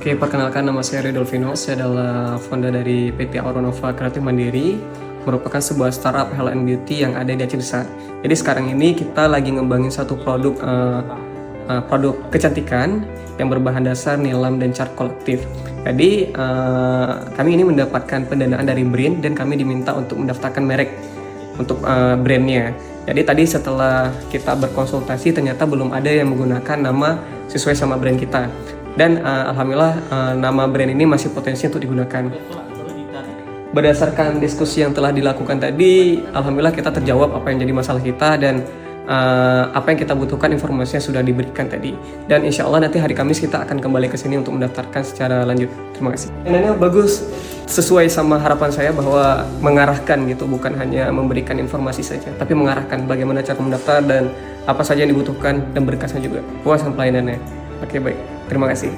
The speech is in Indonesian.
Oke, perkenalkan nama saya Ridolfino. Saya adalah founder dari PT Auronova Kreatif Mandiri, merupakan sebuah startup health and beauty yang ada di Aceh Besar. Jadi sekarang ini kita lagi ngembangin satu produk kecantikan yang berbahan dasar nilam dan charcoal aktif. Jadi kami ini mendapatkan pendanaan dari BRIN dan kami diminta untuk mendaftarkan merek untuk brandnya. Jadi tadi setelah kita berkonsultasi ternyata belum ada yang menggunakan nama sesuai sama brand kita. Dan alhamdulillah nama brand ini masih potensi untuk digunakan. Berdasarkan diskusi yang telah dilakukan tadi, alhamdulillah kita terjawab apa yang jadi masalah kita dan apa yang kita butuhkan informasinya sudah diberikan tadi. Dan insya Allah nanti hari Kamis kita akan kembali ke sini untuk mendaftarkan secara lanjut. Terima kasih. Ini bagus, sesuai sama harapan saya bahwa mengarahkan gitu, bukan hanya memberikan informasi saja, tapi mengarahkan bagaimana cara mendaftar dan apa saja yang dibutuhkan dan berkasnya juga. Puas sama pelayanannya. Oke, baik. Terima kasih.